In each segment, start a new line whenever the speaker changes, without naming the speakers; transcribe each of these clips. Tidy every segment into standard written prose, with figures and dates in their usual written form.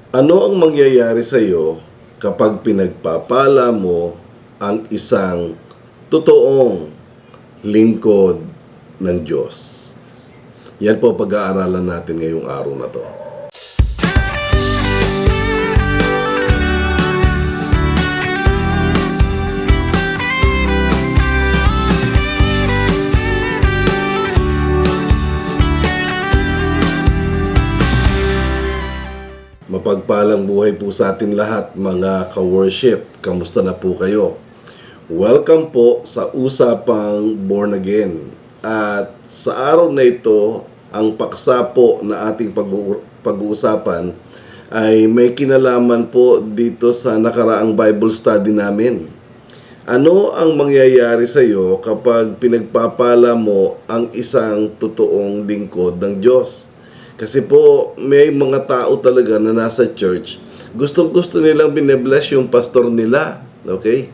Ano ang mangyayari sa iyo kapag pinagpapala mo ang isang totoong lingkod ng Diyos? Yan po pag-aaralan natin ngayong araw na to. Mapagpalang buhay po sa atin lahat, mga ka-worship. Kamusta na po kayo? Welcome po sa Usapang Born Again. At sa araw na ito, ang paksa po na ating pag-uusapan ay may kinalaman po dito sa nakaraang Bible study namin. Ano ang mangyayari sa iyo kapag pinagpapala mo ang isang totoong lingkod ng Diyos? Kasi po, may mga tao talaga na nasa church, gustong-gusto nilang binebless yung pastor nila. Okay?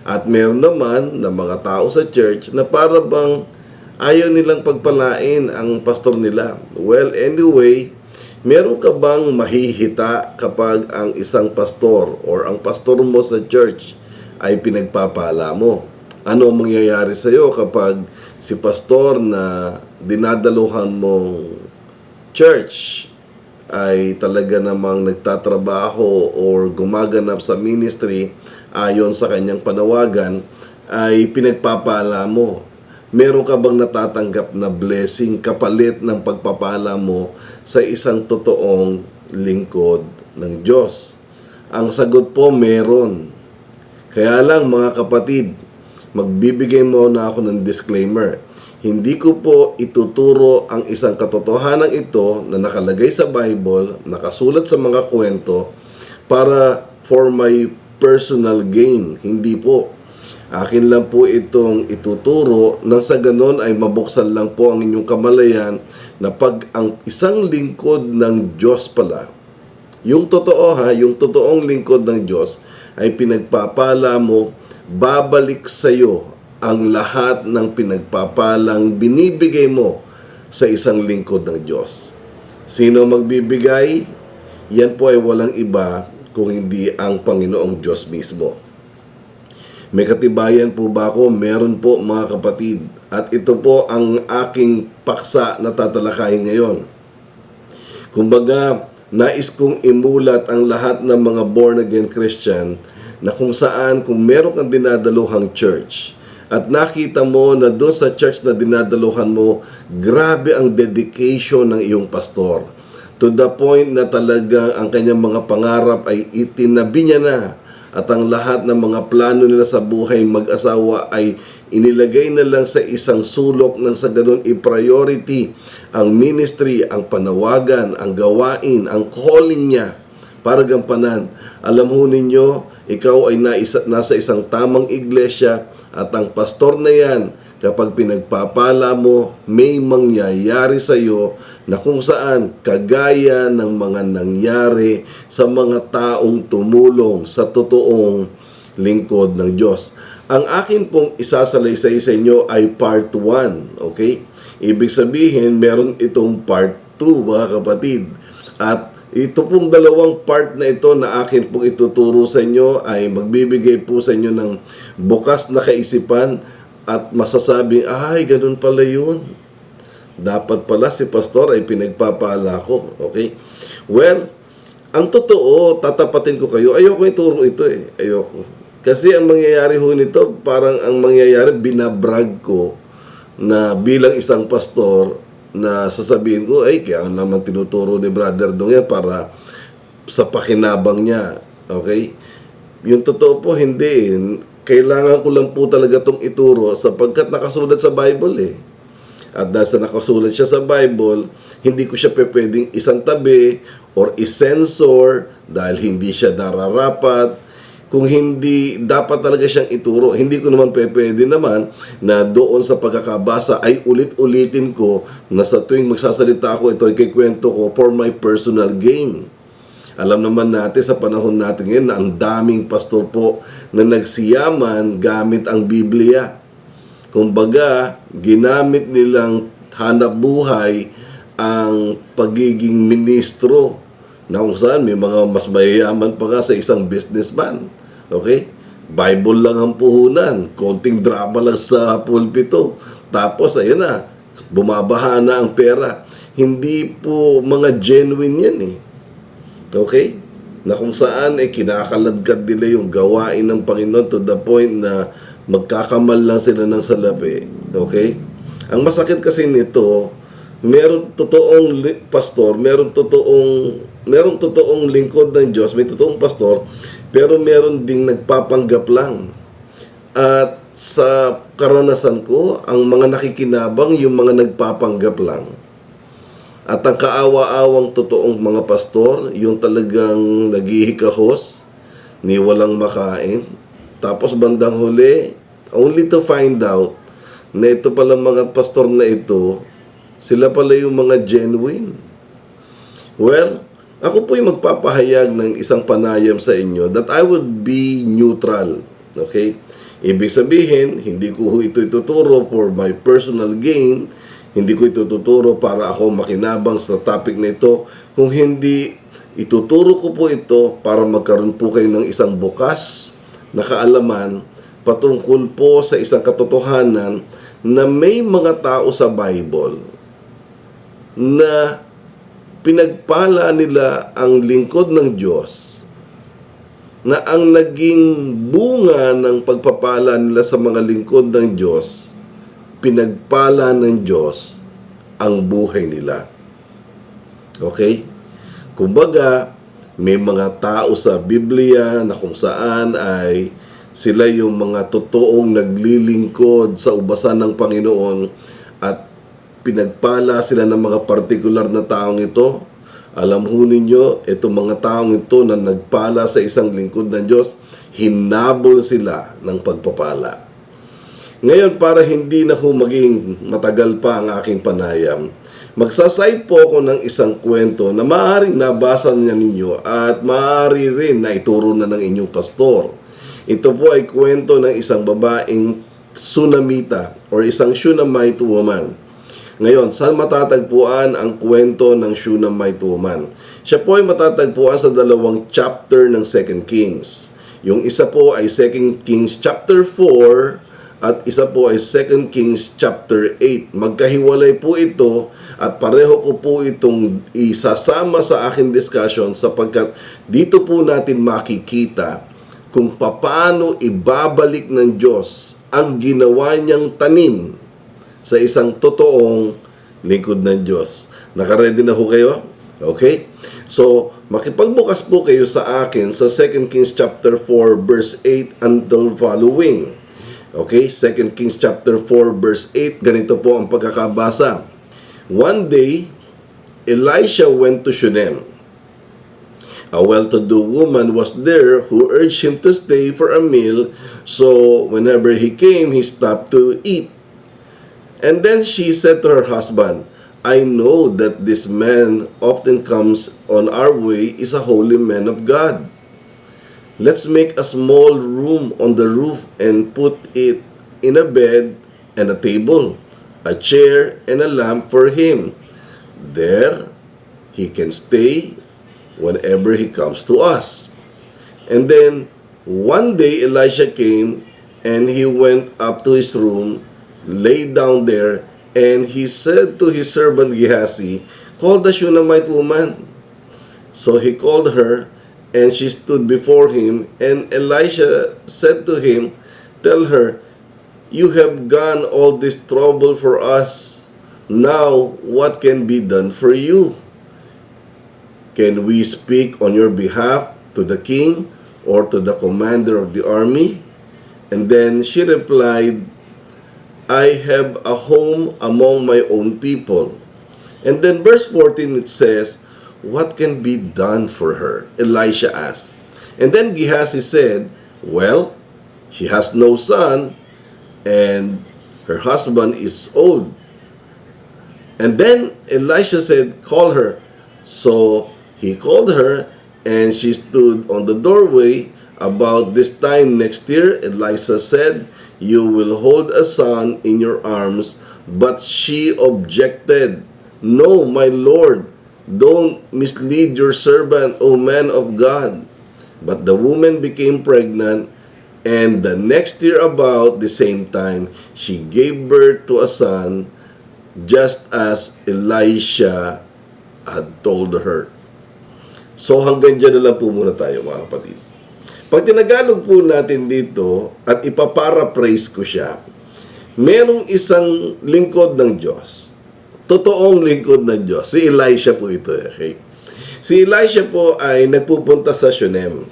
At meron naman na mga tao sa church na para bang ayaw nilang pagpalain ang pastor nila. Well, anyway, meron ka bang mahihita kapag ang isang pastor or ang pastor mo sa church ay pinagpapala mo? Ano ang mangyayari sa iyo kapag si pastor na dinadaluhan mong church ay talaga namang nagtatrabaho or gumaganap sa ministry ayon sa kanyang panawagan, ay pinagpapala mo? Meron ka bang natatanggap na blessing kapalit ng pagpapala mo sa isang totoong lingkod ng Diyos? Ang sagot po, meron. Kaya lang mga kapatid, magbibigay muna ako ng disclaimer. Hindi ko po ituturo ang isang katotohanan ito na nakalagay sa Bible, nakasulat sa mga kwento, para for my personal gain. Hindi po. Akin lang po itong ituturo nang sa ganon ay mabuksan lang po ang inyong kamalayan na pag ang isang lingkod ng Diyos pala, yung totoo yung totoong lingkod ng Diyos ay pinagpapala mo, babalik sa iyo ang lahat ng pinagpapalang binibigay mo sa isang lingkod ng Diyos. Sino magbibigay? Yan po ay walang iba kung hindi ang Panginoong Diyos mismo. May katibayan po ba ako? Meron po mga kapatid. At ito po ang aking paksa na tatalakayin ngayon. Kumbaga, nais kong imulat ang lahat ng mga born-again Christian na kung saan, kung meron kang dinadaluhang church, at nakita mo na doon sa church na dinadaluhan mo, grabe ang dedication ng iyong pastor. To the point na talaga ang kanyang mga pangarap ay itinabi niya na. At ang lahat ng mga plano nila sa buhay mag-asawa ay inilagay na lang sa isang sulok nang sa ganun i-priority ang ministry, ang panawagan, ang gawain, ang calling niya para gampanan. Alam ho ninyo, ikaw ay nasa isang tamang iglesia at ang pastor na yan, kapag pinagpapala mo, may mangyayari sa iyo na kung saan kagaya ng mga nangyari sa mga taong tumulong sa totoong lingkod ng Diyos. Ang akin pong isasalaysay sa inyo ay part 1, okay? Ibig sabihin, meron itong part 2, mga kapatid. At ito pong dalawang part na ito na akin pong ituturo sa inyo ay magbibigay po sa inyo ng bukas na kaisipan at masasabing, ay, ganun pala yun. Dapat pala si pastor ay pinagpapala ko. Okay? Well, ang totoo, tatapatin ko kayo, ayoko ituro ito eh. Ayoko. Kasi ang mangyayari ho nito, parang ang mangyayari, binabrag ko na bilang isang pastor, na sasabihin ko, ay, kaya naman tinuturo ni Brother Dong yan para sa pakinabang niya. Okay? Yung totoo po, hindi. Kailangan ko lang po talaga itong ituro sapagkat nakasulat sa Bible eh. At dahil sa nakasulat siya sa Bible, hindi ko siya pwedeng isang tabi or isensor dahil hindi siya nararapat. Kung hindi, dapat talaga siyang ituro. Hindi ko naman pwede naman na doon sa pagkakabasa ay ulit-ulitin ko na sa tuwing magsasalita ako, ito ay kikwento ko for my personal gain. Alam naman natin sa panahon natin ngayon na ang daming pastor po na nagsiyaman gamit ang Biblia. Kumbaga, ginamit nilang hanap buhay ang pagiging ministro na kung saan may mga mas mayayaman pa nga sa isang businessman. Okay? Bible lang ang puhunan. Konting drama lang sa pulpito. Tapos, ayan na, bumabaha na ang pera. Hindi po mga genuine yan eh. Okay? Na kung saan kinakaladkad nila yung gawain ng Panginoon to the point na magkakamal lang sila ng salapi. Okay? Ang masakit kasi nito, meron totoong pastor, meron totoong lingkod ng Diyos, may totoong pastor, pero meron ding nagpapanggap lang. At sa karanasan ko, ang mga nakikinabang, yung mga nagpapanggap lang. At ang kaawa-awang totoong mga pastor, yung talagang naghihikahos, ni walang makain. Tapos bandang huli, only to find out na ito pala mga pastor na ito, sila pala yung mga genuine. Well, ako po'y magpapahayag ng isang panayam sa inyo that I would be neutral. Okay? Ibig sabihin, hindi ko ito ituturo for my personal gain. Hindi ko ituturo para ako makinabang sa topic na ito. Kung hindi, ituturo ko po ito para magkaroon po kayo ng isang bukas na kaalaman patungkol po sa isang katotohanan na may mga tao sa Bible na pinagpala nila ang lingkod ng Diyos, na ang naging bunga ng pagpapala nila sa mga lingkod ng Diyos, pinagpala ng Diyos ang buhay nila. Okay? Kumbaga, may mga tao sa Biblia na kung saan ay sila yung mga totoong naglilingkod sa ubasan ng Panginoon at pinagpala sila ng mga partikular na taong ito. Alam ho ninyo, itong mga taong ito na nagpala sa isang lingkod ng Diyos, hinabol sila ng pagpapala. Ngayon, para hindi na ho maging matagal pa ang aking panayam, magsaside po ako ng isang kwento na maaaring nabasa niya ninyo at maaari rin na ituro na ng inyong pastor. Ito po ay kwento ng isang babaeng Sunamita or isang Shunammite woman. Ngayon, saan matatagpuan ang kwento ng Shunammite woman? Siya po ay matatagpuan sa dalawang chapter ng 2 Kings. Yung isa po ay 2 Kings chapter 4 at isa po ay 2 Kings chapter 8. Magkahiwalay po ito at pareho ko po itong isasama sa aking discussion sapagkat dito po natin makikita kung paano ibabalik ng Diyos ang ginawa niyang tanim sa isang totoong lingkod ng Diyos. Nakaready na ho kayo? Okay? So, makipagbukas po kayo sa akin sa 2 Kings chapter 4 verse 8 until following. Okay? 2 Kings chapter 4 verse 8, ganito po ang pagkakabasa. One day, Elisha went to Shunem. A well-to-do woman was there who urged him to stay for a meal, so whenever he came, he stopped to eat. And then she said to her husband, I know that this man often comes on our way is a holy man of God. Let's make a small room on the roof and put it in a bed and a table, a chair and a lamp for him. There he can stay whenever he comes to us. And then one day Elisha came and he went up to his room, lay down there, and he said to his servant Gehazi, call the Shunammite woman. So he called her, and she stood before him, and Elisha said to him, tell her, you have gone all this trouble for us. Now, what can be done for you? Can we speak on your behalf to the king or to the commander of the army? And then she replied, I have a home among my own people. And then verse 14 it says, what can be done for her? Elisha asked. And then Gehazi said, well, she has no son and her husband is old. And then Elisha said, call her. So he called her and she stood on the doorway. About this time next year, Elisha said, you will hold a son in your arms. But she objected, no, my Lord, Don't mislead your servant, O man of God. But the woman became pregnant, and the next year about the same time, she gave birth to a son, just as Elisha had told her. So hanggang dyan na lang po muna tayo, mga kapatid. Pag tinagalog po natin dito at ipaparaphrase ko siya, merong isang lingkod ng Diyos. Totoong lingkod ng Diyos. Si Elisha po ito. Okay? Si Elisha po ay nagpupunta sa Shunem.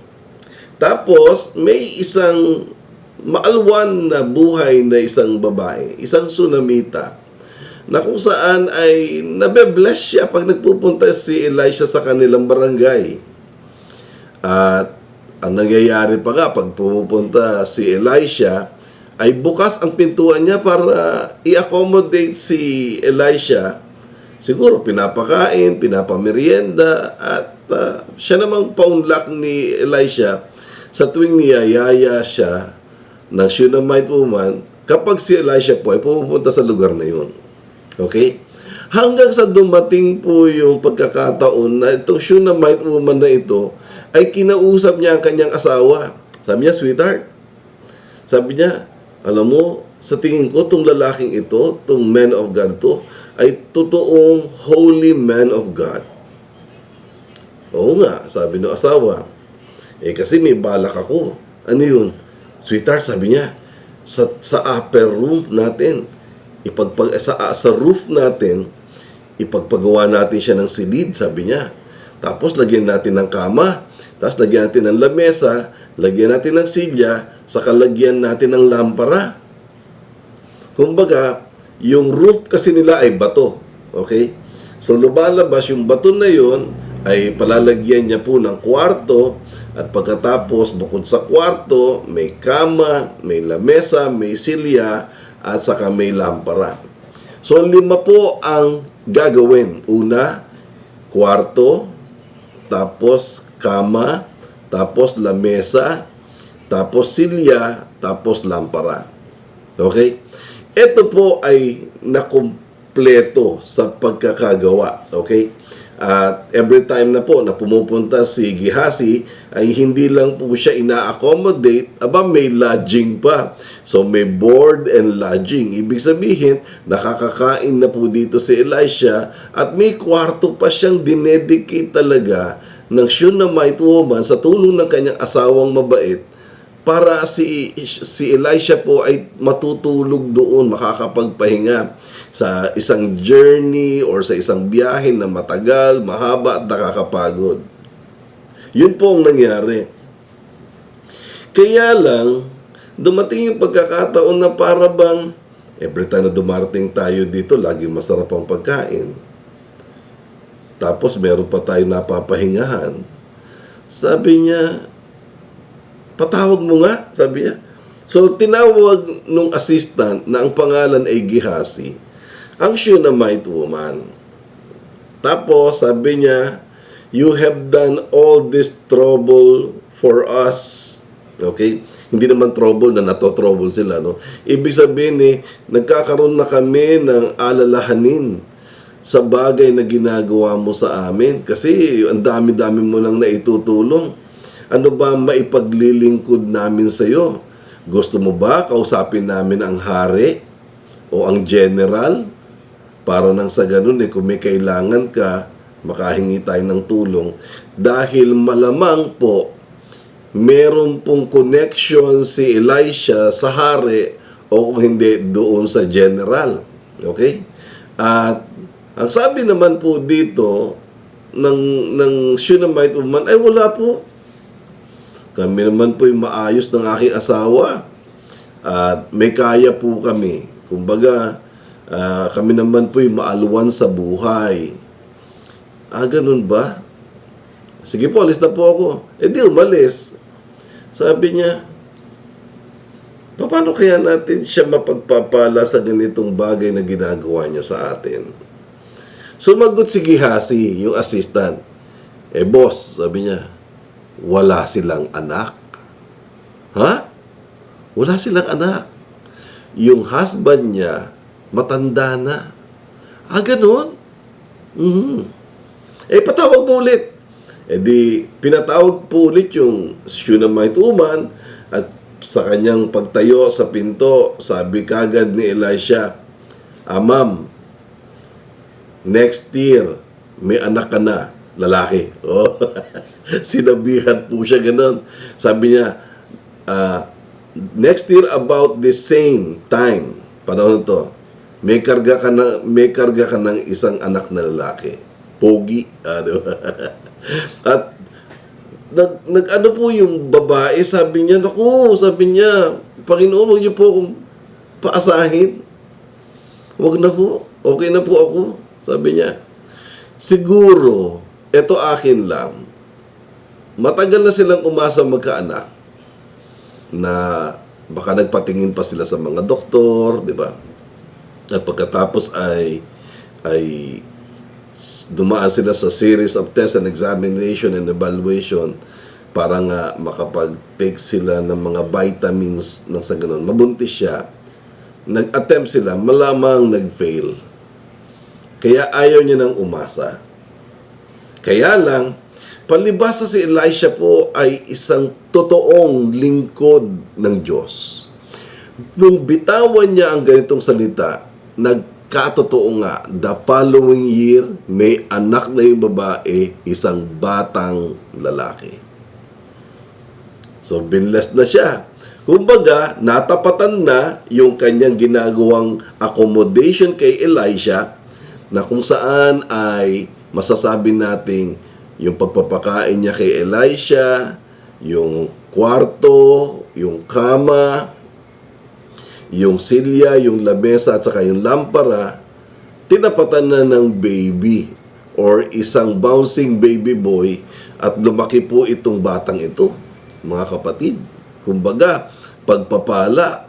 Tapos, may isang maalwan na buhay na isang babae, isang Sunamita, na kung saan ay nabe-bless siya pag nagpupunta si Elisha sa kanilang barangay. At ang nangyayari pa nga, pag pumupunta si Elisha, ay bukas ang pintuan niya para i-accommodate si Elisha. Siguro pinapakain, pinapamerienda, at siya namang paunlak ni Elisha sa tuwing niyayaya siya ng Shunammite woman kapag si Elisha po ay pupunta sa lugar na yun. Okay? Hanggang sa dumating po yung pagkakataon na itong Shunammite woman na ito ay kinausap niya ang kanyang asawa. Sabi niya, sweetheart, sabi niya, alam mo, sa tingin ko, itong lalaking ito, itong man of God to, ay totoong holy man of God. Oo nga, sabi ng asawa. Kasi may balak ako. Ano yun? Sweetheart, sabi niya, sa upper room natin, sa roof natin, ipagpagawa natin siya ng silid, sabi niya. Tapos, lagyan natin ng kama, tapos lagyan natin ng lamesa, lagyan natin ng silya, saka lagyan natin ng lampara. Kumbaga, yung roof kasi nila ay bato. Okay? So, lumalabas yung bato na yun, ay palalagyan niya po ng kwarto, at pagkatapos, bukod sa kwarto, may kama, may lamesa, may silya, at saka may lampara. So, 5 po ang gagawin. Una, kwarto, tapos kama, tapos lamesa, tapos silya, tapos lampara. Okay? Ito po ay nakumpleto sa pagkakagawa. Okay? At every time na po na pumupunta si Gehazi, ay hindi lang po siya ina-accommodate, may lodging pa. So may board and lodging. Ibig sabihin, nakakakain na po dito si Elisha at may kwarto pa siyang dinedicate talaga ng Shunammite woman sa tulong ng kanyang asawang mabait para si Elisha po ay matutulog doon, makakapagpahinga sa isang journey or sa isang biyahe na matagal, mahaba at nakakapagod. Yun po ang nangyari. Kaya lang, dumating yung pagkakataon na para bang every time na dumarating tayo dito, lagi masarap ang pagkain. Tapos meron pa tayo napapahingahan. Sabi niya, patawag mo nga, sabi niya. So, tinawag nung assistant na ang pangalan ay Gehazi, ang Shunammite woman. Tapos, sabi niya, you have done all this trouble for us. Okay? Hindi naman trouble na nato-trouble sila, no? Ibig sabihin, nagkakaroon na kami ng alalahanin sa bagay na ginagawa mo sa amin. Kasi, ang dami-dami mo nang naitutulong. Ano ba maipaglilingkod namin sa iyo? Gusto mo ba kausapin namin ang hari o ang general? Para nang sa ganun, kung may kailangan ka, makahingi tayo ng tulong. Dahil malamang po, meron pong connection si Elisha sa hari o kung hindi doon sa general. Okay? At ang sabi naman po dito ng Shunammite woman, ay wala po. Kami naman po yung maayos ng aking asawa. At may kaya po kami. Kumbaga, kami naman po yung maalwan sa buhay. Ganun ba? Sige po, alis na po ako. Di umalis. Sabi niya, paano kaya natin siya mapagpapala sa ganitong bagay na ginagawa niya sa atin? Sumagot si Gehazi, yung assistant. Boss, sabi niya, wala silang anak. Ha? Wala silang anak. Yung husband niya, matanda na. Ganun? Patawag mo ulit. Di, pinatawag po ulit yung Shunammite woman at sa kanyang pagtayo sa pinto, sabi kagad ni Elisha, Ma'am, next year, may anak ka na, lalaki. Oh. Sinabihan po siya ganun. Sabi niya, next year about the same time, panahon to, may karga ka ng isang anak na lalaki. Pogi. Diba? At nag-ano po yung babae, sabi niya, Panginoon, huwag niyo po akong paasahin. Huwag na po. Okay na po ako. Sabi niya. Siguro, ito akin lang. Matagal na silang umasa magkaanak na baka nagpatingin pa sila sa mga doktor, di ba? At pagkatapos ay dumaan sila sa series of tests and examination and evaluation para nga makapag-take sila ng mga vitamins ng sa ganun. Mabuntis siya. Nag-attempt sila, malamang nag-fail. Kaya ayaw niya nang umasa. Kaya lang, palibhasa si Elisha po ay isang totoong lingkod ng Diyos. Nung bitawan niya ang ganitong salita, nagkatotoo nga, the following year, may anak na yung babae, isang batang lalaki. So, binless na siya. Kumbaga, natapatan na yung kanyang ginagawang accommodation kay Elisha na kung saan ay masasabi nating yung pagpapakain niya kay Elisha, yung kwarto, yung kama, yung silya, yung lamesa at saka yung lampara, tinapatan na ng baby or isang bouncing baby boy at lumaki po itong batang ito, mga kapatid. Kumbaga, pagpapala,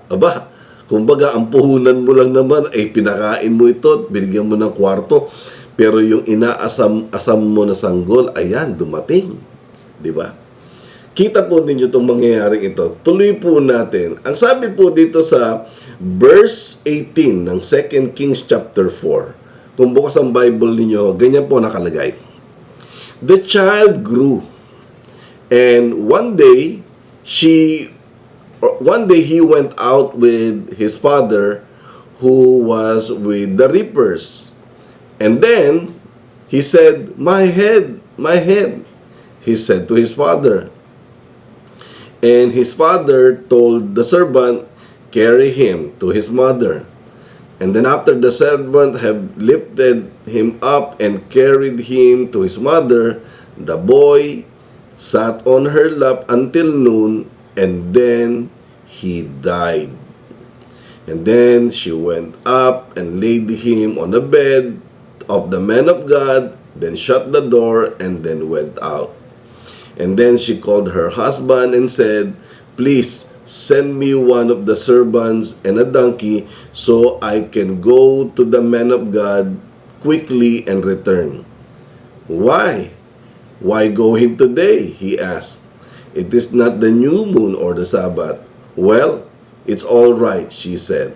kumbaga, ang puhunan mo lang naman ay pinakain mo ito, binigyan mo ng kwarto, pero yung inaasam mo na sanggol, ayan, dumating. Di ba? Kita po ninyo itong mangyayaring ito. Tuloy po natin. Ang sabi po dito sa verse 18 ng 2 Kings chapter 4, kung bukas ang Bible ninyo, ganyan po nakalagay. The child grew, and one day he went out with his father who was with the reapers. And then he said, my head, he said to his father. And his father told the servant, carry him to his mother. And then after the servant had lifted him up and carried him to his mother, the boy sat on her lap until noon, and then he died. And then she went up and laid him on the bed of the man of God, then shut the door, and then went out. And then she called her husband and said, please send me one of the servants and a donkey so I can go to the man of God quickly and return. Why? Why go him today? He asked. It is not the new moon or the Sabbath. Well, it's all right, she said.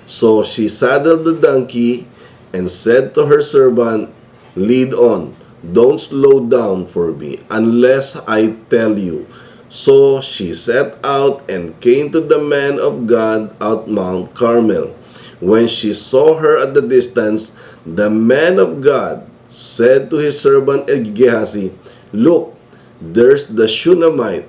So she saddled the donkey and said to her servant, lead on, don't slow down for me unless I tell you. So she set out and came to the man of God at Mount Carmel. When she saw her at the distance, the man of God said to his servant Gehazi, look, there's the Shunammite.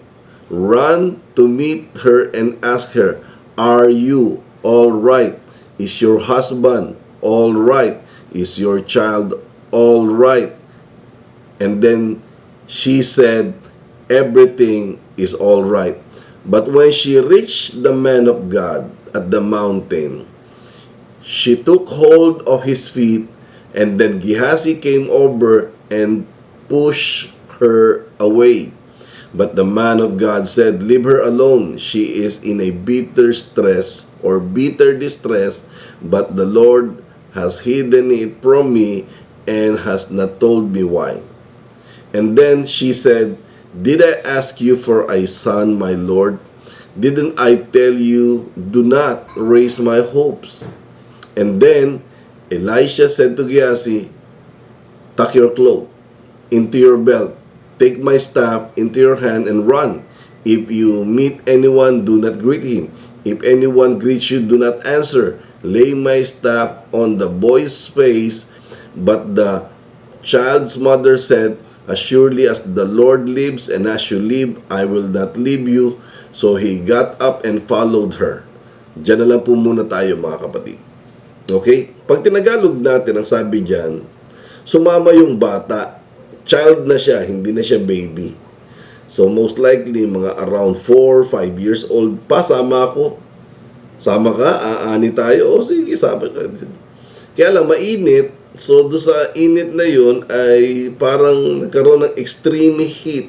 Run to meet her and ask her, are you all right? Is your husband all right? Is your child all right? And then she said, everything is all right. But when she reached the man of God at the mountain, she took hold of his feet, and then Gehazi came over and pushed her away. But the man of God said, leave her alone. She is in a bitter stress or bitter distress, but the Lord has hidden it from me and has not told me why. And then she said, did I ask you for a son, my Lord? Didn't I tell you, do not raise my hopes? And then Elisha said to Gehazi, tuck your cloak. into your belt. Take my staff into your hand and run. If you meet anyone, do not greet him. If anyone greets you, do not answer. Lay my staff on the boy's face. But the child's mother said, as surely as the Lord lives and as you live, I will not leave you. So he got up and followed her. Diyan na lang po muna tayo mga kapatid. Okay? Pag tinagalog natin, ang sabi diyan, sumama yung bata. Child na siya, hindi na siya baby. So most likely, mga around 4, 5 years old pa, sama ako. Sama ka, aani tayo. O sige, sama ka. Kaya lang, mainit. So, doon sa init na yun ay parang nagkaroon ng extreme heat.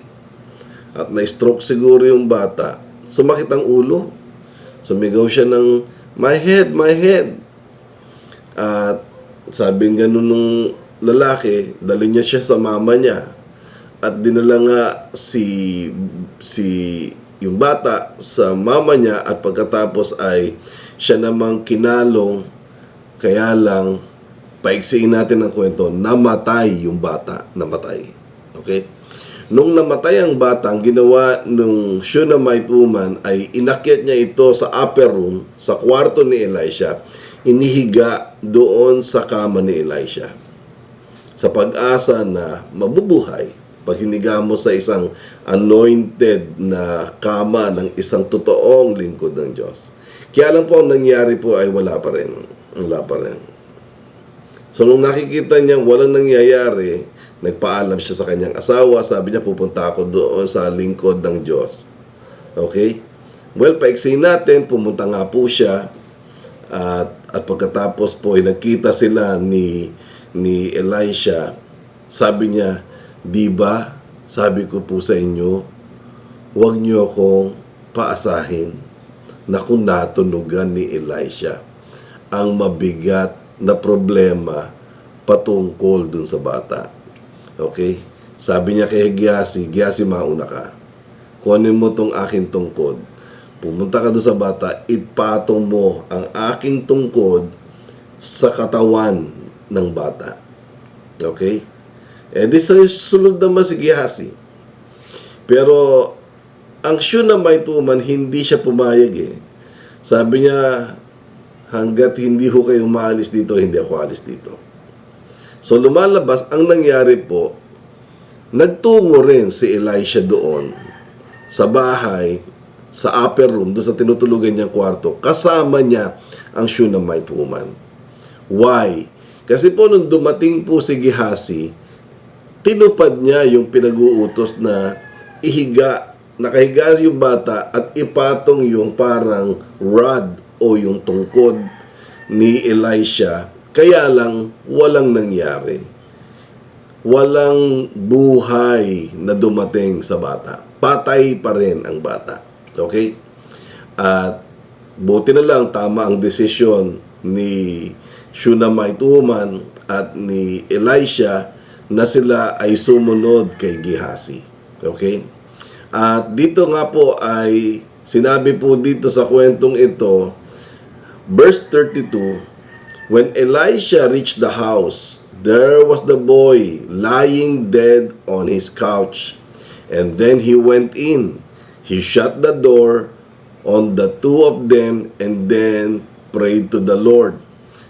At na-stroke siguro yung bata. Sumakit ang ulo. Sumigaw siya ng, my head, my head. At sabi nga nung lalaki, dali niya siya sa mama niya. At dinala nga yung bata sa mama niya at pagkatapos ay siya namang kinalong. Kaya lang, paiksiin natin ang kwento, namatay yung bata. Namatay. Okay? Nung namatay ang bata, ang ginawa nung Shunammite woman ay inakyat niya ito sa upper room, sa kwarto ni Elisha. Inihiga doon sa kama ni Elisha. Sa pag-asa na mabubuhay pag hiniga mo sa isang anointed na kama ng isang totoong lingkod ng Diyos. Kaya lang po ang nangyari po ay wala pa rin. Wala pa rin. So nung nakikita niya walang nangyayari, nagpaalam siya sa kanyang asawa. Sabi niya, pupunta ako doon sa lingkod ng Diyos. Okay? Well, paiksin natin, pumunta nga po siya. At pagkatapos po ay nagkita sila ni Elisha. Sabi niya, di ba, sabi ko po sa inyo, huwag niyo akong paasahin na kung natunugan ni Elisha ang mabigat na problema patungkol dun sa bata. Okay? Sabi niya kay Giasi, Giasi, mauna ka. Kunin mo tong aking tungkod. Pumunta ka dun sa bata, ipatong mo ang aking tungkod sa katawan ng bata. Okay? Eh di sa sunod naman si Giasi. Pero ang Shunammite woman, hindi siya pumayag eh. Sabi niya, hanggat hindi ho kayo maalis dito, hindi ako alis dito. So lumalabas, ang nangyari po, nagtungo rin si Elisha doon sa bahay, sa upper room, doon sa tinutulugan niyang kwarto. Kasama niya ang Shunammite woman. Why? Kasi po nung dumating po si Gehazi, tinupad niya yung pinag-uutos na ihiga, nakahiga yung bata at ipatong yung parang rod o yung tungkod ni Elisha. Kaya lang, walang nangyari. Walang buhay na dumating sa bata. Patay pa rin ang bata. Okay? At buti na lang, tama ang desisyon ni Shunammite woman at ni Elisha na sila ay sumunod kay Gehazi. Okay? At dito nga po ay sinabi po dito sa kwentong ito, verse 32, when Elisha reached the house, there was the boy lying dead on his couch. And then he went in. He shut the door on the two of them and then prayed to the Lord.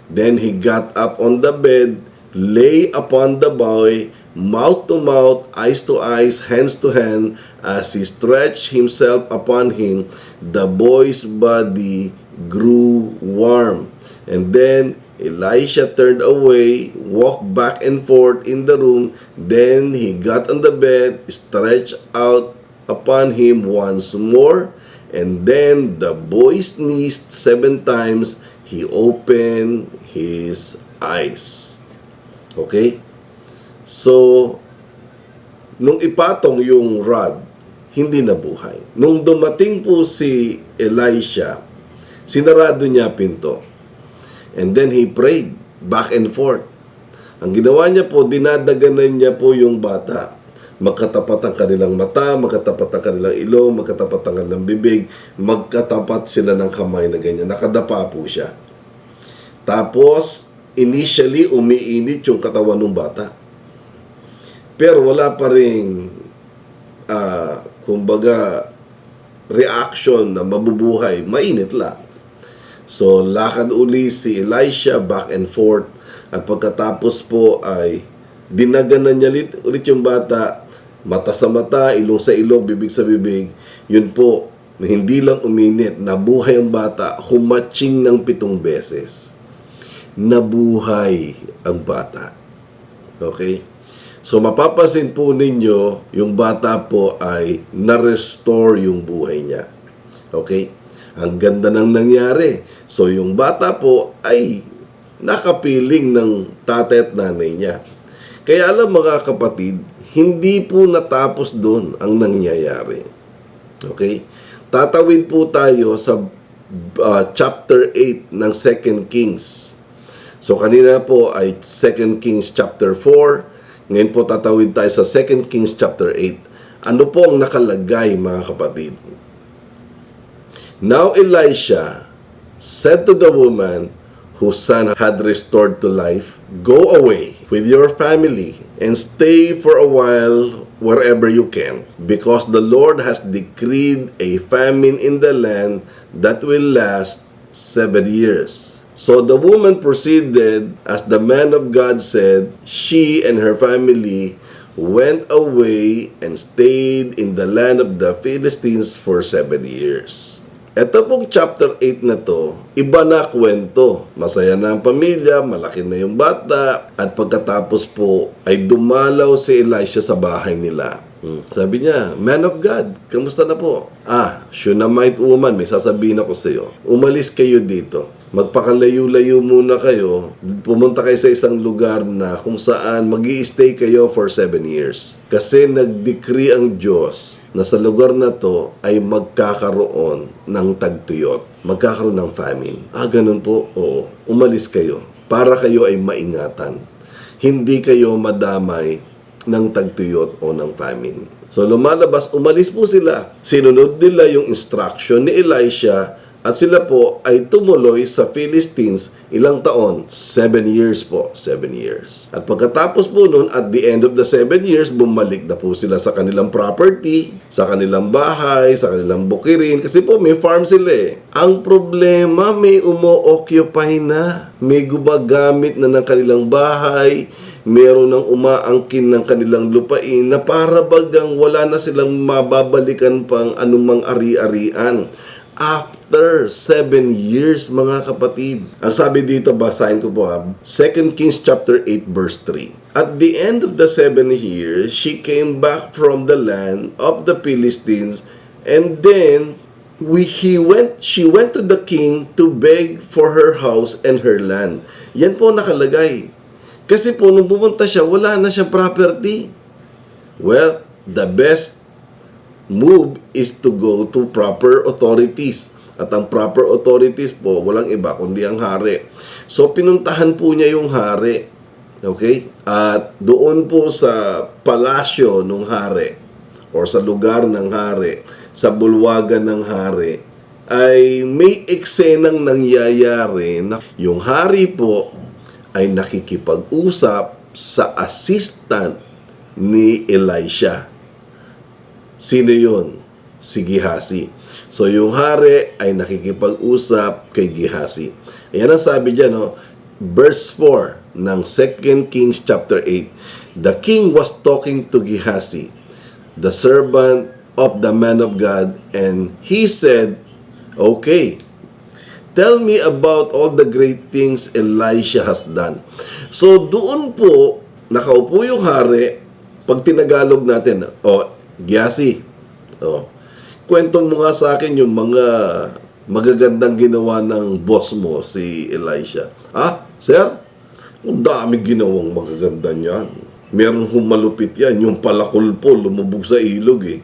Then he got up on the bed, lay upon the boy, mouth to mouth, eyes to eyes, hands to hand. As he stretched himself upon him, the boy's body grew warm. And then Elisha turned away, walked back and forth in the room. Then he got on the bed, stretched out upon him once more. And then the boy sneezed 7 times. He opened his eyes. Okay? So, nung ipatong yung rod, hindi nabuhay. Nung dumating po si Elisha, sinarado niya pinto. And then he prayed back and forth. Ang ginawa niya po, dinadaganan niya po yung bata. Magkatapat ang kanilang mata, magkatapat ang kanilang ilong, magkatapat ang kanilang bibig, magkatapat sila ng kamay na ganyan. Nakadapa po siya. Tapos, initially, umiinit yung katawan ng bata. Pero wala pa rin, kumbaga, reaction na mabubuhay, mainit lang. So, lakad uli si Elisha back and forth, at pagkatapos po ay dinaganan niya ulit yung bata, mata sa mata, ilong sa ilong, bibig sa bibig. Yun po, hindi lang uminit, nabuhay ang bata, humatching ng 7 beses. Nabuhay ang bata. Okay? So, mapapansin po ninyo, yung bata po ay na-restore yung buhay niya. Okay? Ang ganda ng nangyari. So, yung bata po ay nakapiling ng tatay at nanay niya. Kaya alam mga kapatid, hindi po natapos doon ang nangyayari. Okay? Tatawid po tayo sa chapter 8 ng 2 Kings. So, kanina po ay 2 Kings chapter 4. Ngayon po tatawid tayo sa 2 Kings chapter 8. Ano po ang nakalagay mga kapatid? Now Elisha said to the woman whose son had restored to life, "Go away with your family and stay for a while wherever you can, because the Lord has decreed a famine in the land that will last 7 years. So the woman proceeded as the man of God said. She and her family went away and stayed in the land of the Philistines for 7 years. Ito pong chapter 8 na to, iba na kwento. Masaya na ang pamilya, malaki na yung bata, at pagkatapos po ay dumalaw si Elisha sa bahay nila. Sabi niya, "Man of God, kamusta na po?" "Shunammite woman, may sasabihin ako sa iyo. Umalis kayo dito. Magpakalayo-layo muna kayo. Pumunta kayo sa isang lugar na kung saan mag-i-stay kayo for 7 years. Kasi nag-decree ang Diyos na sa lugar na to ay magkakaroon ng tagtuyot. Magkakaroon ng famine." Ganun po? Oo. Umalis kayo para kayo ay maingatan. Hindi kayo madamay ng tagtuyot o ng famine. So lumalabas, umalis po sila. Sinunod nila yung instruction ni Elisha at sila po ay tumuloy sa Philistines. Ilang taon? 7 years po. 7 years. At pagkatapos po nun, at the end of the 7 years, bumalik na po sila sa kanilang property, sa kanilang bahay, sa kanilang bukirin. Kasi po may farm sila eh. Ang problema, may umo-occupy na. May gumagamit na ng kanilang bahay. Meron ng umaangkin ng kanilang lupain na para bagang wala na silang mababalikan pang anumang ari-arian. After 7 years, mga kapatid. Ang sabi dito, basahin ko po 2 Kings chapter 8 verse 3. At the end of the 7 years, she came back from the land of the Philistines, and then she went to the king to beg for her house and her land. Yan po nakalagay. Kasi po, nung pumunta siya, wala na siyang property. Well, the best move is to go to proper authorities. At ang proper authorities po, walang iba kundi ang hari. So, pinuntahan po niya yung hari. Okay? At doon po sa palasyo ng hari, or sa lugar ng hari, sa bulwagan ng hari, ay may eksenang nangyayari na yung hari po ay nakikipag-usap sa assistant ni Elisha. Sino yun? Si Gehazi. So, yung hari ay nakikipag-usap kay Gehazi. Ayan ang sabi dyan, verse 4 ng 2 Kings chapter 8. The king was talking to Gehazi, the servant of the man of God, and he said, "Okay, tell me about all the great things Elisha has done." So, doon po, nakaupo yung hari. Pag tinagalog natin, Gehazi, kwento mo nga sa akin yung mga magagandang ginawa ng boss mo, si Elisha. Sir? Ang dami ginawang magaganda niyan. Meron humalupit yan. Yung palakol po, lumubog sa ilog eh.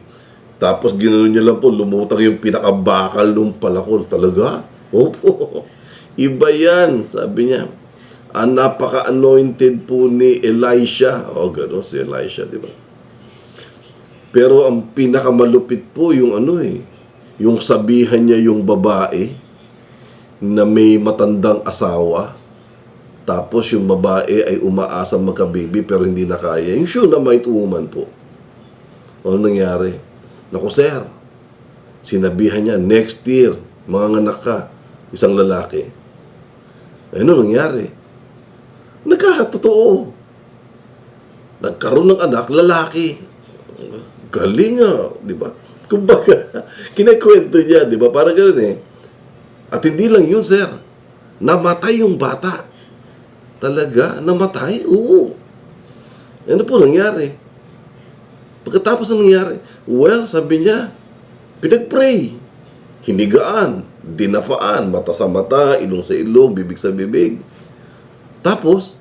Tapos ginanon niya lang po, lumutang yung pinakabakal ng palakol. Talaga? Opo. Iba yan, sabi niya. Ang napaka-anointed po ni Elisha. Gano'n si Elisha, di ba? Pero ang pinakamalupit po yung yung sabihan niya yung babae na may matandang asawa. Tapos yung babae ay umaasa magka-baby pero hindi na kaya. Yung Shunammite woman po. Ano nangyari? Naku sir, sinabihan niya, next year, mga anak ka, isang lalaki. Ano nangyari? Nagkakatotoo. Nagkaroon ng anak, lalaki. Galing di ba? Kumbaga, kinakwento niya, di ba? Parang gano'n eh. At hindi lang yun, sir. Namatay yung bata. Talaga? Namatay? Oo. Ano po nangyari? Pagkatapos ng nangyari, well, sabi niya, pinag-pray. Hinigaan, dinapaan, mata sa mata, ilong sa ilong, bibig sa bibig. Tapos,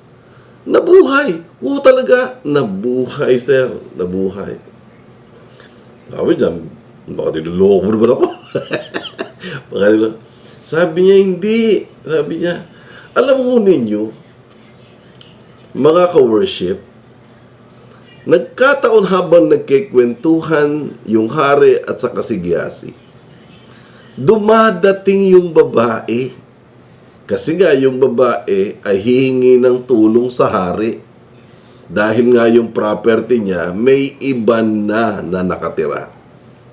nabuhay. Oo talaga, nabuhay, sir. Nabuhay. Sabi niya, baka niloloko mo naman ako. Baka niloloko. Sabi niya, hindi. Sabi niya, alam mo ninyo, mga ka-worship, nagkataon habang nagkikwentuhan yung hari at saka si Gyasi, dumadating yung babae. Kasi nga yung babae ay hihingi ng tulong sa hari. Dahil nga yung property niya, may iba na nakatira.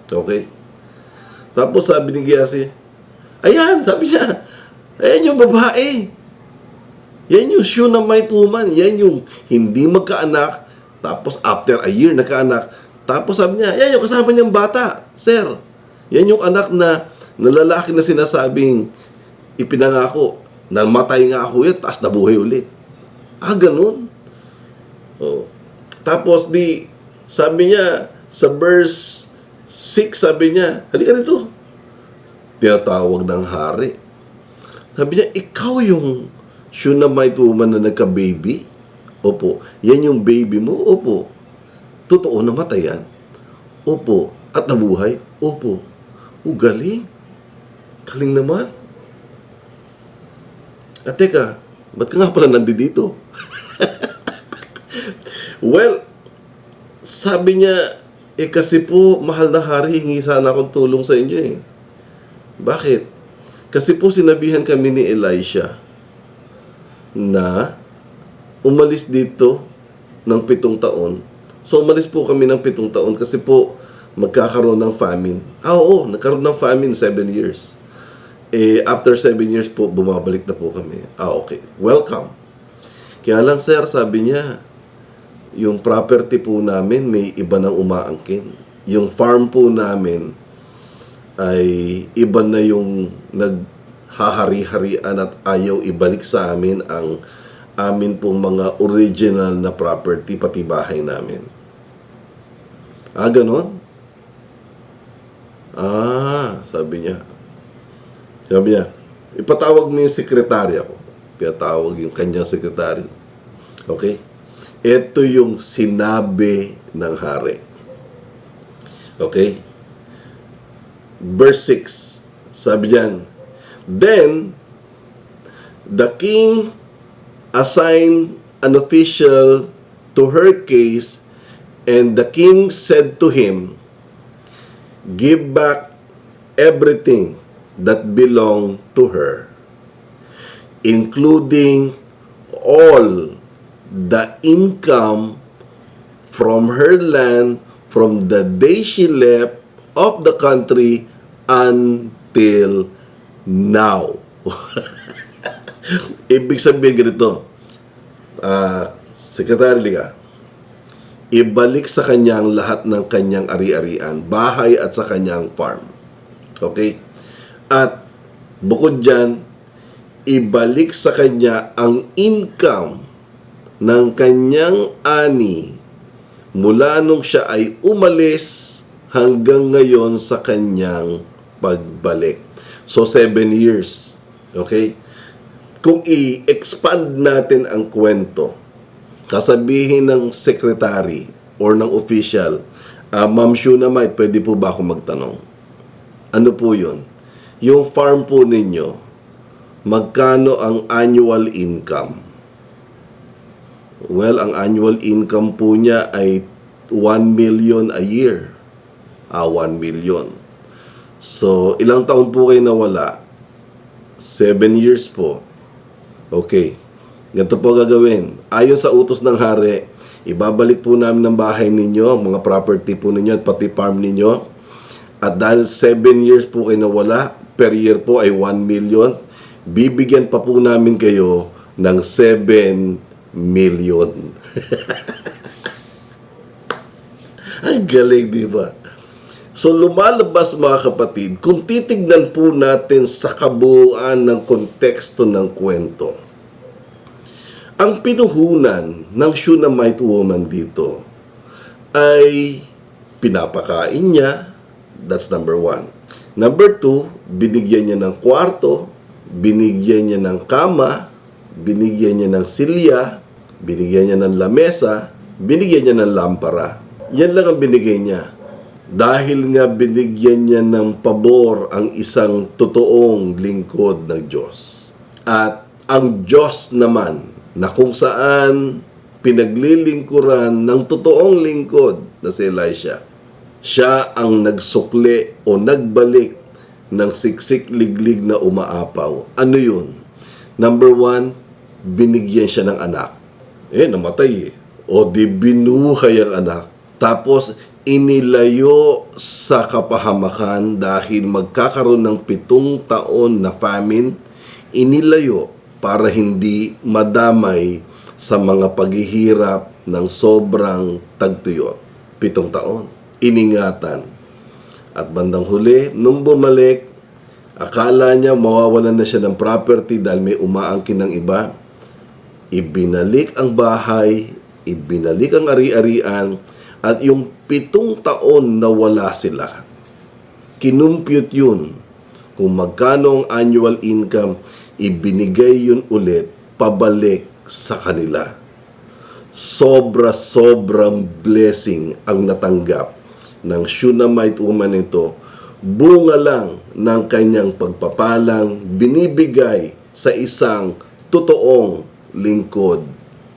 Okay? Tapos sabi ni Gyasi, ayan, sabi niya, ayan yung babae. Yan yung Shunammite woman. Yan yung hindi magkaanak. Tapos after a year, nagkaanak. Tapos sabi niya, yan yung kasama niyang bata. Sir, yan yung anak na lalaki na sinasabing ipinangako. Namatay nga ako yan, tapos nabuhay ulit. Ganun. Oh. Tapos sabi niya, sa verse 6, sabi niya, halika dito. Tinatawag ng hari. Sabi niya, ikaw yung Shunammite woman na nagka-baby? Opo. Yan yung baby mo? Opo. Totoo namatay yan? Opo. At nabuhay? Opo. Galing. Galing naman. At teka, ba't ka nga pala nandito? Well, sabi niya, kasi po, mahal na hari, hingi sana akong tulong sa inyo eh. Bakit? Kasi po sinabihan kami ni Elisha na umalis dito ng 7 taon. So, umalis po kami ng 7 taon kasi po magkakaroon ng famine. Oo, nagkaroon ng famine 7 years. After 7 years po, bumabalik na po kami. Okay. Welcome. Kaya lang, sir, sabi niya, yung property po namin may iba nang umaangkin. Yung farm po namin ay iba na yung naghahari-harian at ayaw ibalik sa amin ang amin pong mga original na property, pati bahay namin. Ganon? Sabi niya. Sabi niya, ipatawag mo yung sekretarya ko. Pinatawag yung kanyang sekretary. Okay? Ito yung sinabi ng hari. Okay? Verse 6. Sabi diyan, then, the king assigned an official to her case, and the king said to him, give back everything that belonged to her, including all the income from her land from the day she left of the country until now. Ibig sabihin ganito, Secretary Liga, ibalik sa kanyang lahat ng kanyang ari-arian, bahay at sa kanyang farm. Okay? At bukod dyan, ibalik sa kanya ang income ng kanyang ani mula nung siya ay umalis hanggang ngayon sa kanyang pagbalik. So, 7 years. Okay? Kung i-expand natin ang kwento, sasabihin ng secretary or ng official, Ma'am Shunammite, pwede po ba ako magtanong? Ano po yun? Yung farm po ninyo, magkano ang annual income? Well, ang annual income po niya ay 1 million a year. 1 million. So, ilang taon po kayo nawala? 7 years po. Okay. Ganito po gagawin. Ayon sa utos ng hari, ibabalik po namin ng bahay ninyo, mga property po ninyo at pati farm ninyo. At dahil 7 years po kayo nawala, per year po ay 1 million, bibigyan pa po namin kayo ng 7 million. Ang galing, di ba? So lumalabas mga kapatid, kung titignan po natin sa kabuuan ng konteksto ng kwento, ang pinuhunan ng Shunammite woman dito ay pinapakain niya. That's number 1. Number 2, binigyan niya ng kwarto, binigyan niya ng kama, binigyan niya ng silya, binigyan niya ng lamesa, binigyan niya ng lampara. Yan lang ang binigay niya. Dahil nga binigyan niya ng pabor ang isang totoong lingkod ng Diyos. At ang Diyos naman, na kung saan pinaglilingkuran ng totoong lingkod na si Elisha, siya ang nagsukli o nagbalik ng siksik-liglig na umaapaw. Ano yun? Number 1, binigyan siya ng anak. Namatay eh. O di binuhay ang anak. Tapos, inilayo sa kapahamakan dahil magkakaroon ng 7 taon na famine. Inilayo para hindi madamay sa mga paghihirap ng sobrang tagtuyot. 7 taon. Iningatan. At bandang huli, nung bumalik, akala niya mawawalan na siya ng property dahil may umaangkin ng iba. Ibinalik ang bahay, ibinalik ang ari-arian, at yung 7 taon na wala sila. Kinumpute yun. Kung magkano ang annual income, ibinigay yun ulit, pabalik sa kanila. Sobrang blessing ang natanggap ng Shunammite woman ito. Bunga lang ng kanyang pagpapalang binibigay sa isang totoong lingkod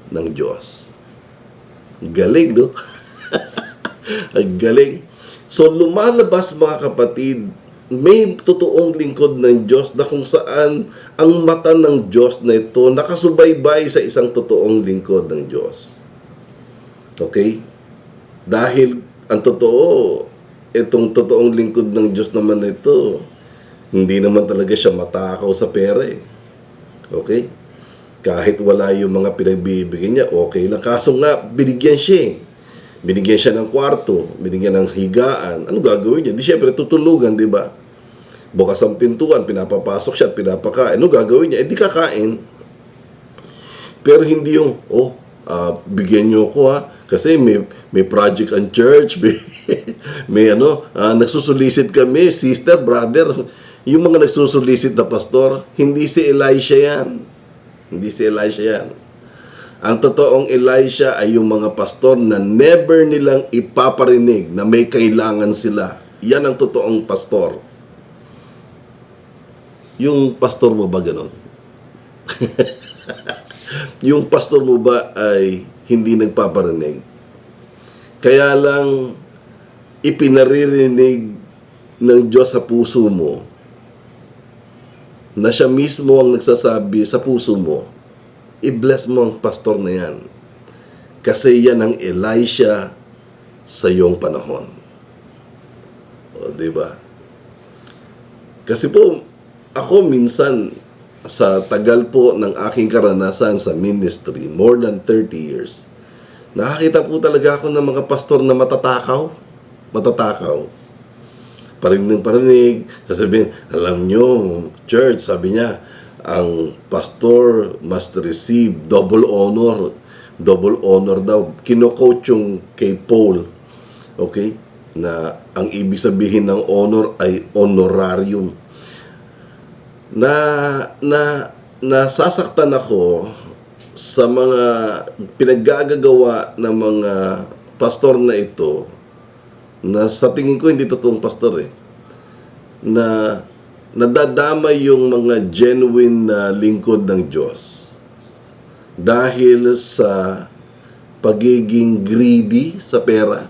ng Diyos. Galing, no? Ang galing. So, lumalabas mga kapatid, may totoong lingkod ng Diyos na kung saan ang mata ng Diyos na ito nakasubaybay sa isang totoong lingkod ng Diyos. Okay? Dahil ang totoo, itong totoong lingkod ng Diyos naman na ito, hindi naman talaga siya matakaw sa pera eh. Okay? Kahit wala yung mga pinagbibigyan niya, okay lang. Kaso nga, binigyan siya eh. Binigyan siya ng kwarto, binigyan ng higaan. Ano gagawin niya? Di syempre tutulugan, di ba? Bukas ang pintuan, pinapapasok siya at pinapakain. Ano gagawin niya? Di kakain. Pero hindi yung, bigyan niyo ako ha. Kasi may project ang church, may nagsusulisit kami, sister, brother. Yung mga nagsusulisit na pastor, hindi si Elisha yan. Hindi si Elisha yan. Ang totoong Elisha ay yung mga pastor na never nilang ipaparinig na may kailangan sila. Yan ang totoong pastor. Yung pastor mo ba ganon? Yung pastor mo ba ay hindi nagpaparinig? Kaya lang ipinaririnig ng Diyos sa puso mo na siya mismo ang nagsasabi sa puso mo, i-bless mo ang pastor na yan. Kasi yan ang Elisha sa iyong panahon. O, diba? Kasi po, ako minsan, sa tagal po ng aking karanasan sa ministry, more than 30 years, nakakita po talaga ako ng mga pastor na matatakaw. Matatakaw. Parinig, sasabihin, alam nyo, church, sabi niya, ang pastor must receive double honor. Double honor daw. Kino-coach yung kay Paul. Okay? Na ang ibig sabihin ng honor ay honorarium. Nasasaktan ako sa mga pinaggagawa ng mga pastor na ito na sa tingin ko hindi totoong pastor eh. Na nadadamay yung mga genuine na lingkod ng Diyos dahil sa pagiging greedy sa pera.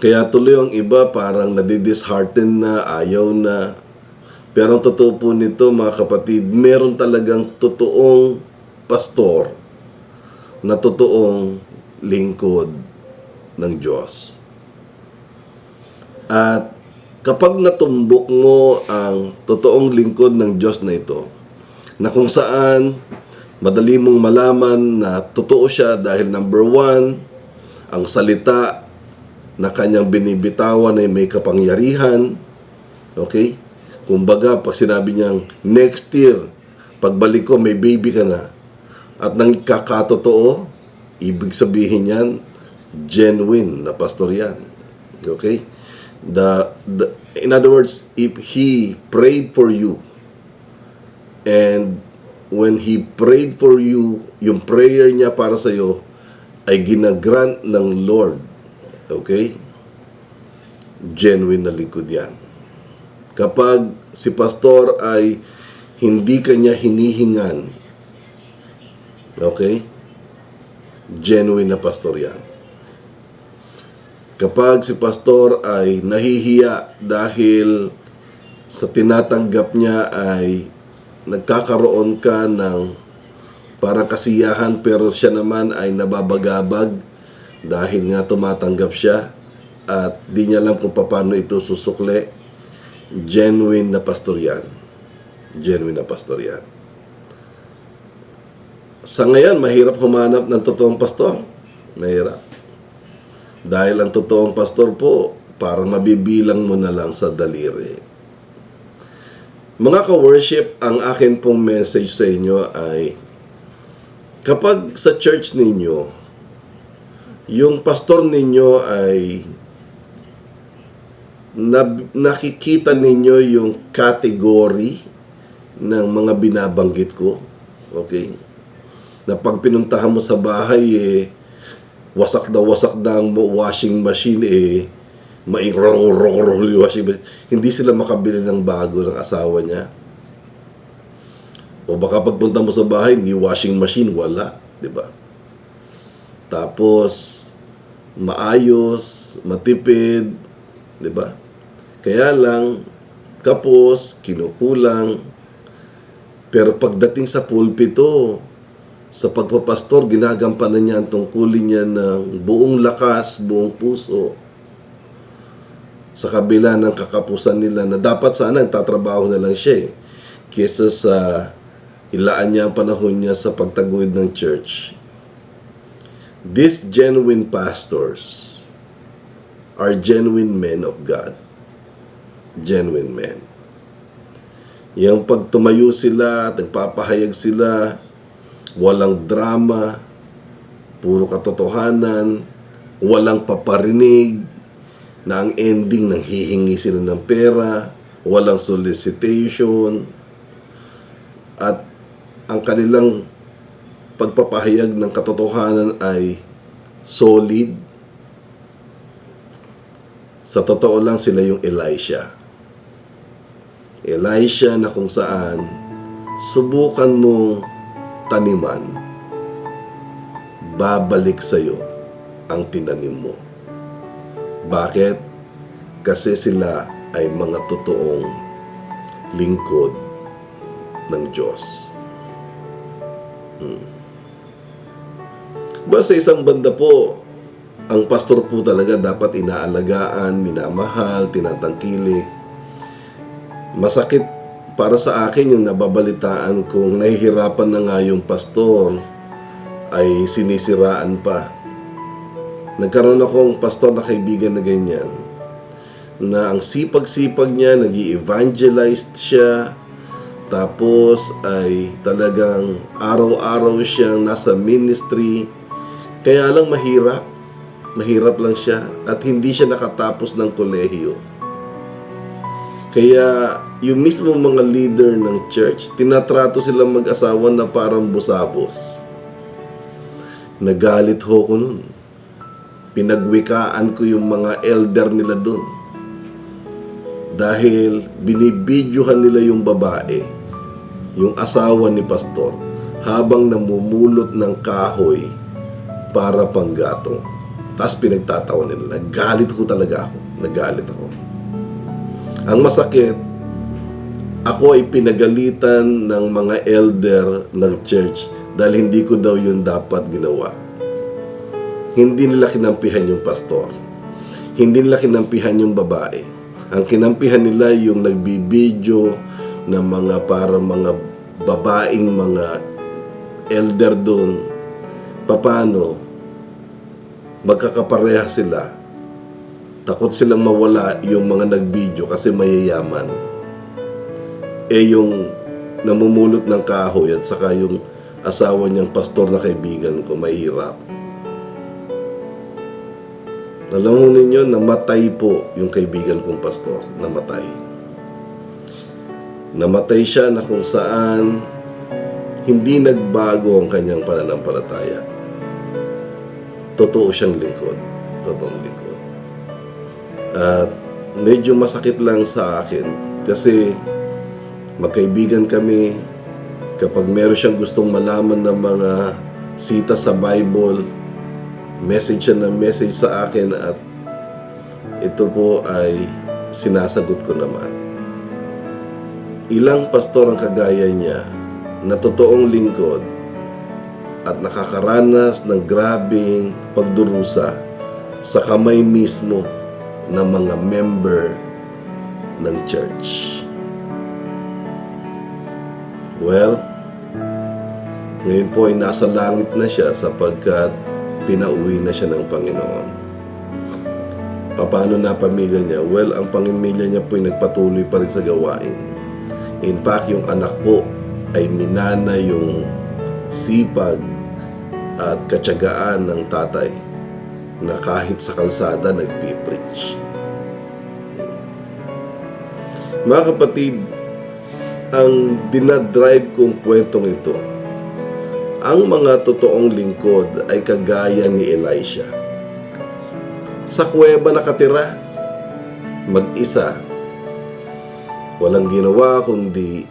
Kaya tuloy ang iba parang nadidishearten na, ayaw na. Pero ang totoo po nito, mga kapatid, meron talagang totoong pastor na totoong lingkod ng Diyos. At kapag natumbok mo ang totoong lingkod ng Diyos na ito, na kung saan madali mong malaman na totoo siya dahil number one, ang salita na kanyang binibitawan ay may kapangyarihan. Okay? Kumbaga, pag sinabi niyang, next year, pagbalik ko, may baby ka na. At nang kakatotoo, ibig sabihin yan, genuine na pastor yan. Okay? In other words, if he prayed for you, and when he prayed for you, yung prayer niya para sa iyo ay ginagrant ng Lord. Okay? Genuine na lingkod yan. Kapag si pastor ay hindi kanya hinihingan, okay? Genuine na pastor yan. Kapag si pastor ay nahihiya dahil sa tinatanggap niya ay nagkakaroon ka ng parang kasiyahan pero siya naman ay nababagabag dahil nga tumatanggap siya at di niya alam kung paano ito susukli, genuine na pastor yan. Genuine na pastor yan. Sa ngayon, mahirap humanap ng totoong pastor. Mahirap. Dahil ang totoong pastor po, parang mabibilang mo na lang sa daliri. Mga ka-worship, ang akin pong message sa inyo ay kapag sa church ninyo, yung pastor ninyo ay nakikita ninyo yung category ng mga binabanggit ko. Okay? Na pag pinuntahan mo sa bahay, wasak na ang washing machine, mairong yung washing machine. Hindi sila makabili ng bago ng asawa niya. O baka pagpunta mo sa bahay, ni washing machine, wala. Diba? Tapos, maayos, matipid, diba? Kaya lang, kapos, kinukulang. Pero pagdating sa pulpito, sa pagpapastor, ginagampanan niya ang tungkulin niya ng buong lakas, buong puso. Sa kabila ng kakapusan nila na dapat sana nagtatrabaho na lang siya kesa sa ilaan niya ang panahon niya sa pagtaguyod ng church. These genuine pastors are genuine men of God. Genuine men. Yung pag tumayo sila, nagpapahayag sila, walang drama, puro katotohanan, walang paparinig, na ang ending nang hihingi sila ng pera, walang solicitation, at ang kanilang pagpapahayag ng katotohanan ay solid. Sa totoo lang, sila yung Elisha. Elisha na kung saan subukan mong taniman, babalik sa'yo ang tinanim mo. Bakit? Kasi sila ay mga totoong lingkod ng Diyos. Sa isang banda po, ang pastor po talaga dapat inaalagaan, minamahal, tinatangkilik. Masakit para sa akin yung nababalitaan kung nahihirapan na nga yung pastor ay sinisiraan pa. Nagkaroon akong pastor na kaibigan na ganyan, na ang sipag-sipag niya, nag-i-evangelize siya, tapos ay talagang araw-araw siyang nasa ministry, kaya lang mahirap lang siya, at hindi siya nakatapos ng kolehiyo. Kaya yung mismo mga leader ng church, tinatrato silang mag-asawa na parang busabos. Nagalit ho ko nun. Pinagwikaan ko yung mga elder nila dun. Dahil binibidyohan nila yung babae, yung asawa ni pastor, habang namumulot ng kahoy para panggatong. Tapos pinagtatawa nila. Nagalit ko talaga ako. Nagalit ako. Ang masakit, Ako ay pinagalitan ng mga elder ng church dahil hindi ko daw yun dapat ginawa. Hindi nila kinampihan yung pastor. Hindi nila kinampihan yung babae. Ang kinampihan nila yung nagbibideo ng mga para mga babaeng mga elder doon. Paano? Magkakapareha sila. Takot silang mawala yung mga nagbideo kasi mayayaman. Yung namumulot ng kahoy at saka yung asawa niyang pastor na kaibigan ko, mahirap. Alam mo ninyo, namatay po yung kaibigan kong pastor. Namatay. Namatay siya na kung saan hindi nagbago ang kanyang pananampalataya. Totoo siyang lingkod. Totoong lingkod. At medyo masakit lang sa akin kasi magkaibigan kami. Kapag meron siyang gustong malaman ng mga sita sa Bible, message siya ng message sa akin at ito po ay sinasagot ko naman. Ilang pastor ang kagaya niya na totoong lingkod at nakakaranas ng grabing pagdurusa sa kamay mismo ng mga member ng church. Well, ngayon po ay nasa langit na siya sapagkat pinauwi na siya ng Panginoon. Paano na pamilya niya? Well, ang pamilya niya po ay nagpatuloy pa rin sa gawain. In fact, yung anak po ay minana yung sipag at katyagaan ng tatay na kahit sa kalsada nagpipreach. Mga kapatid, ang dinadrive kong kwentong ito, ang mga totoong lingkod ay kagaya ni Elisha. Sa kuweba nakatira, mag-isa. Walang ginawa kundi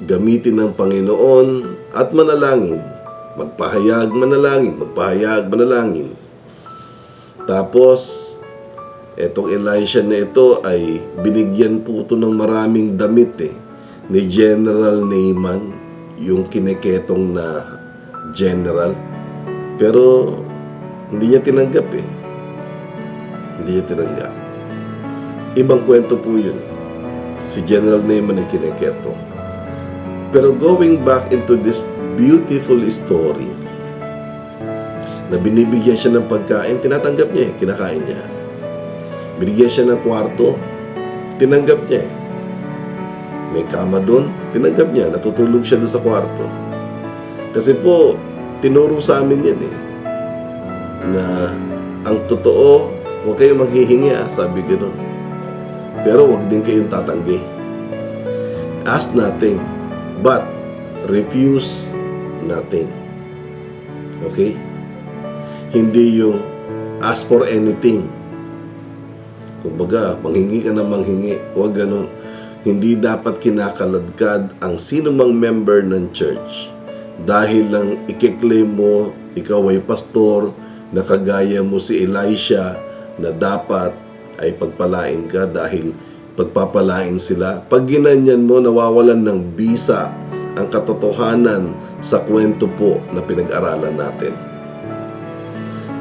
gamitin ng Panginoon at manalangin. Magpahayag, manalangin, magpahayag, manalangin. Tapos, etong Elisha na ito ay binigyan po ito ng maraming damit ni General Naaman, yung kiniketong na general. Pero hindi niya tinanggap Hindi niya tinanggap. Ibang kwento po yun. Si General Naaman ay kiniketong. Pero going back into this beautiful story, na binibigyan siya ng pagkain, tinatanggap niya kinakain niya. Binigyan siya ng kwarto, tinanggap niya May kama doon, tinanggap niya, natutulog siya doon sa kwarto. Kasi po, tinuro sa amin yan na ang totoo, huwag kayong maghihingi sabi gano'n. Pero huwag din kayong tatanggi. Ask nothing, but refuse nothing. Okay? Hindi yung ask for anything. Kumbaga, manghingi ka na manghingi. Huwag gano'n. Hindi dapat kinakaladkad ang sinumang member ng church dahil lang ikiklaim mo ikaw ay pastor na kagaya mo si Elisha na dapat ay pagpalain ka dahil pagpapalain sila. Pag ginanyan mo, nawawalan ng bisa ang katotohanan sa kwento po na pinag-aralan natin.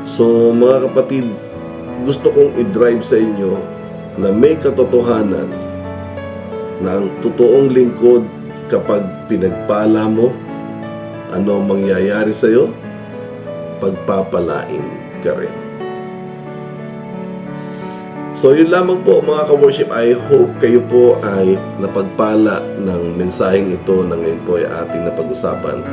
So mga kapatid, gusto kong i-drive sa inyo na may katotohanan na ang totoong lingkod kapag pinagpala mo, ano mangyayari sa iyo? Pagpapalain ka rin. So yun lamang po mga ka-worship. I hope kayo po ay napagpala ng mensaheng ito na ngayon po ay ating napag-usapan.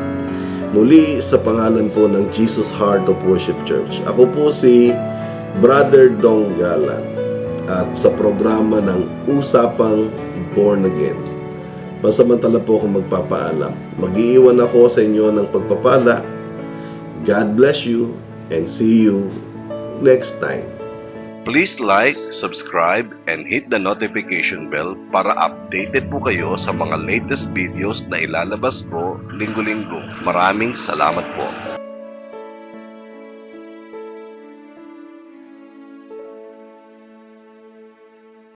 Muli sa pangalan po ng Jesus Heart of Worship Church. Ako po si Brother Dong Galan at sa programa ng Usapang Born Again. Pansamantala po ako magpapaalam. Mag-iiwan ako sa inyo ng pagpapala. God bless you and see you next time.
Please like, subscribe, and hit the notification bell para updated po kayo sa mga latest videos na ilalabas ko linggo-linggo. Maraming salamat po.